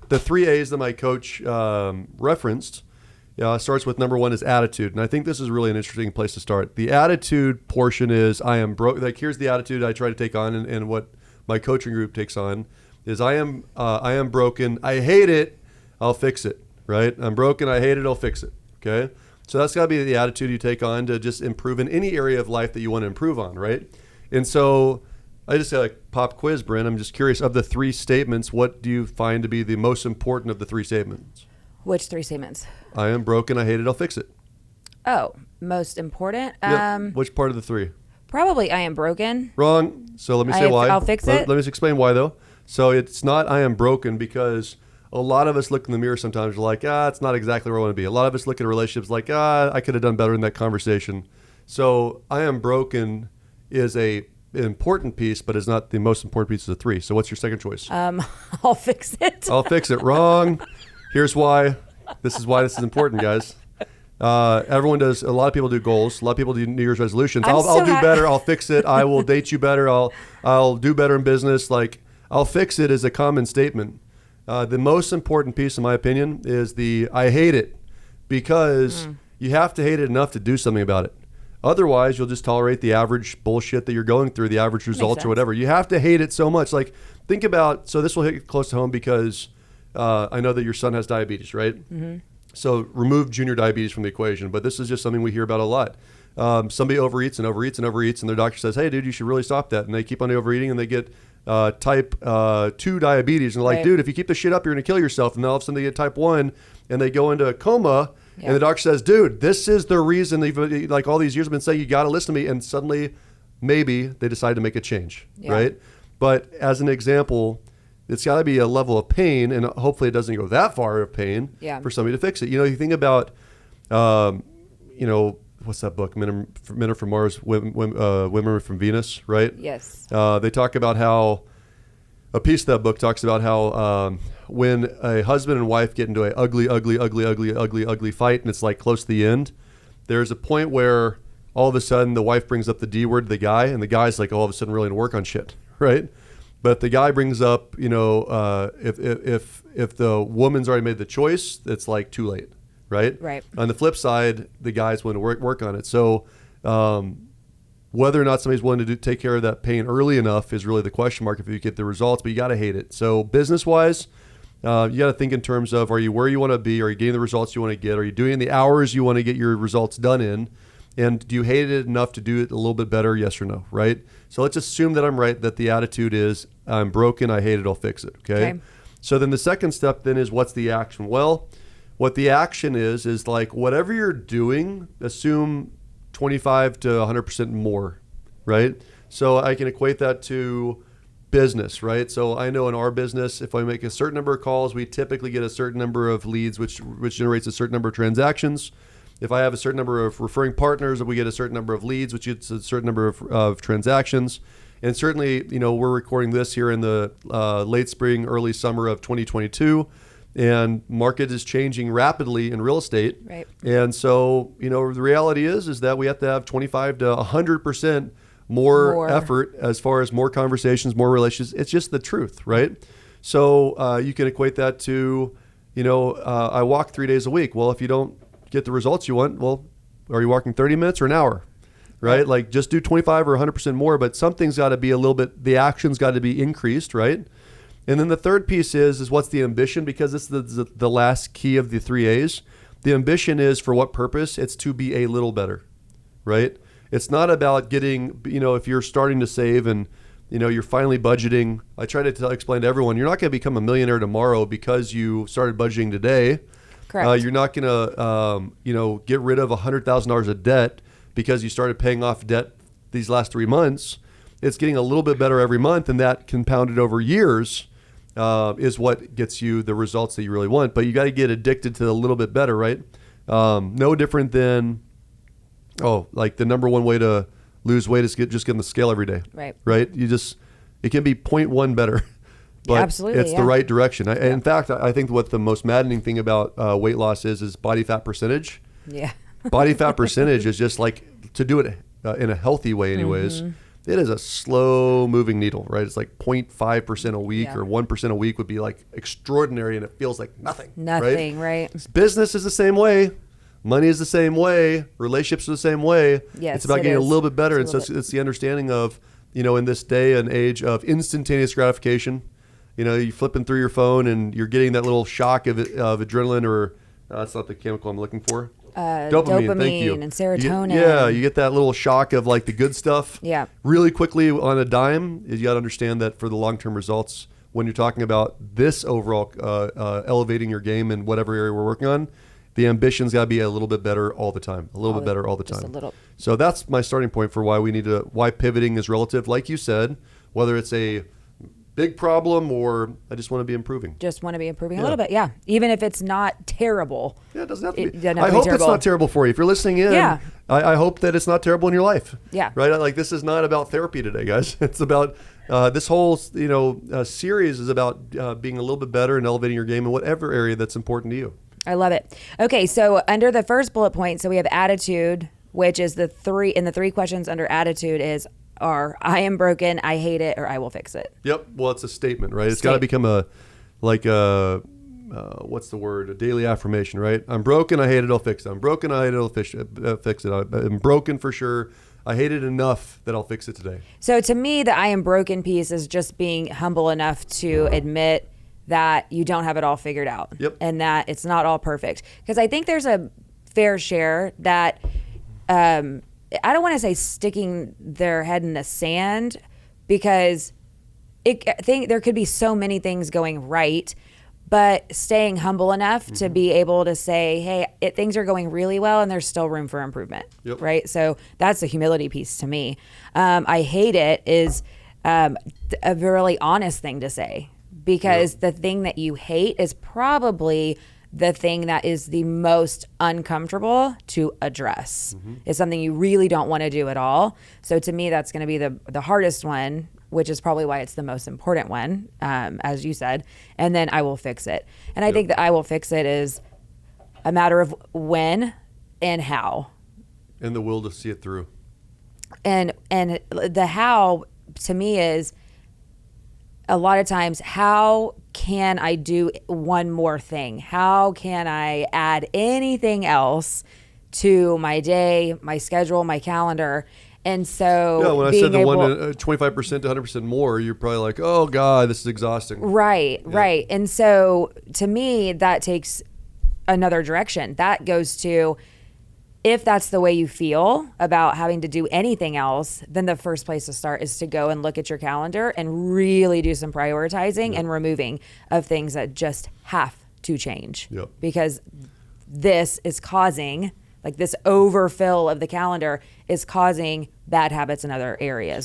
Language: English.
the 3 A's that my coach referenced starts with number 1 is attitude. And I think this is really an interesting place to start. The attitude portion is I am broke. Like, here's the attitude I try to take on, and what my coaching group takes on is I am broken. I hate it. I'll fix it. Right? I'm broken. I hate it. I'll fix it. Okay? So that's got to be the attitude you take on to just improve in any area of life that you want to improve on, right? And so I just say, like, pop quiz, Brynn. I'm just curious, of the 3 statements, what do you find to be the most important of the 3 statements? Which 3 statements? I am broken. I hate it. I'll fix it. Oh, most important? Which part of the 3? Probably I am broken. Wrong. So let me say why. I'll fix it. Let me just explain why, though. So it's not I am broken because a lot of us look in the mirror sometimes. We're like, it's not exactly where I want to be. A lot of us look at relationships like, I could have done better in that conversation. So I am broken is an important piece, but is not the most important piece of the 3. So what's your second choice? I'll fix it. I'll fix it. Wrong. Here's why. This is why this is important, guys. Everyone does. A lot of people do goals. A lot of people do New Year's resolutions. I'll do better. I'll fix it. I will date you better. I'll do better in business. Like, I'll fix it is a common statement. The most important piece, in my opinion, is the I hate it, because you have to hate it enough to do something about it. Otherwise, you'll just tolerate the average bullshit that you're going through, the average results or whatever. You have to hate it so much. Like, think about, so this will hit close to home because I know that your son has diabetes, right? Mm-hmm. So remove junior diabetes from the equation, but this is just something we hear about a lot. Somebody overeats and overeats and overeats, and their doctor says, hey, dude, you should really stop that. And they keep on overeating, and they get type 2 diabetes. And they're like, dude, if you keep this shit up, you're going to kill yourself. And then all of a sudden they get type 1, and they go into a coma. Yeah. And the doctor says, dude, this is the reason, like all these years I've been saying, you got to listen to me. And suddenly, maybe they decide to make a change, right? But as an example, it's got to be a level of pain, and hopefully it doesn't go that far of pain for somebody to fix it. You know, you think about, what's that book? Men are from Mars, Women are from Venus, right? Yes. They talk about how, a piece of that book talks about how when a husband and wife get into an ugly fight, and it's like close to the end, there's a point where all of a sudden the wife brings up the D word to the guy, and the guy's like all of a sudden really to work on shit, right? But the guy brings up, if the woman's already made the choice, it's like too late, right? Right. On the flip side, the guy's willing to work on it. So whether or not somebody's willing to take care of that pain early enough is really the question mark if you get the results, but you got to hate it. So business-wise, you got to think in terms of, are you where you want to be? Are you getting the results you want to get? Are you doing the hours you want to get your results done in? And do you hate it enough to do it a little bit better? Yes or no, right? So let's assume that I'm right, that the attitude is, I'm broken, I hate it, I'll fix it, okay? So then the second step then is, what's the action? Well, what the action is like whatever you're doing, assume 25 to 100% more, right? So I can equate that to business, right? So I know in our business, if I make a certain number of calls, we typically get a certain number of leads, which generates a certain number of transactions. If I have a certain number of referring partners, we get a certain number of leads, which gets a certain number of transactions. And certainly, we're recording this here in the late spring, early summer of 2022, and market is changing rapidly in real estate. Right. And so, the reality is that we have to have 25 to 100% more effort as far as more conversations, more relationships. It's just the truth, right? So you can equate that to, I walk 3 days a week. Well, if you don't get the results you want, well, are you walking 30 minutes or an hour, right? Like, just do 25 or 100% more, but something's got to be a little bit, the action's got to be increased, right? And then the third piece is what's the ambition? Because this is the last key of the 3 A's. The ambition is for what purpose? It's to be a little better, right? It's not about getting, if you're starting to save and, you're finally budgeting. I try to explain to everyone, you're not going to become a millionaire tomorrow because you started budgeting today. Correct. You're not going to, get rid of $100,000 of debt because you started paying off debt these last 3 months. It's getting a little bit better every month, and that compounded over years is what gets you the results that you really want. But you got to get addicted to a little bit better, right? No different than, like the number one way to lose weight is just get on the scale every day. Right. Right? It can be 0.1 better. But absolutely, it's the right direction. In fact, I think what the most maddening thing about weight loss is body fat percentage. Yeah. Body fat percentage is just like, to do it in a healthy way anyways, it is a slow moving needle, right? It's like 0.5% a week or 1% a week would be like extraordinary, and it feels like nothing. Nothing, right? Business is the same way. Money is the same way. Relationships are the same way. Yes, it's about getting a little bit better. And so it's the understanding of, in this day and age of instantaneous gratification, you're flipping through your phone and you're getting that little shock of adrenaline, or that's not the chemical I'm looking for. Dopamine, thank you. And serotonin. You get that little shock of like the good stuff. Yeah. Really quickly on a dime. You got to understand that for the long-term results, when you're talking about this overall elevating your game in whatever area we're working on, the ambition's got to be a little bit better all the time. A little bit better all the time. Just a little. So that's my starting point for why pivoting is relative. Like you said, whether it's a big problem or I just want to be improving. Just want to be improving a little bit, yeah. Even if it's not terrible. Yeah, it doesn't have to be. I hope it's not terrible for you. If you're listening in, I hope that it's not terrible in your life. Yeah. Right? Like, this is not about therapy today, guys. It's about this whole series is about being a little bit better and elevating your game in whatever area that's important to you. I love it. Okay, so under the first bullet point, so we have attitude, which is the three questions under attitude are I am broken, I hate it, or I will fix it. Yep. Well, it's a statement, right? It's got to become a what's the word? A daily affirmation, right? I'm broken, I hate it, I'll fix it. I'm broken, I hate it, I'll fix it. I'm broken for sure. I hate it enough that I'll fix it today. So to me, the I am broken piece is just being humble enough to admit that you don't have it all figured out. Yep. And that it's not all perfect. Because I think there's a fair share that I don't want to say sticking their head in the sand, because I think there could be so many things going right, but staying humble enough to be able to say, hey, things are going really well and there's still room for improvement. Yep. Right? So that's the humility piece to me. I hate it is a really honest thing to say, because the thing that you hate is probably the thing that is the most uncomfortable to address. It's something you really don't want to do at all. So to me, that's going to be the hardest one, which is probably why it's the most important one, as you said. And then I will fix it. And I think that I will fix it is a matter of when and how. And the will to see it through. And the how to me is a lot of times, how can I do one more thing? How can I add anything else to my day, my schedule, my calendar? And so when I said the 25% to 100% more, you're probably like, oh God, this is exhausting. Right. And so to me, that takes another direction. That goes to, if that's the way you feel about having to do anything else, then the first place to start is to go and look at your calendar and really do some prioritizing and removing of things that just have to change. Because this is causing, like this overfill of the calendar is causing bad habits in other areas.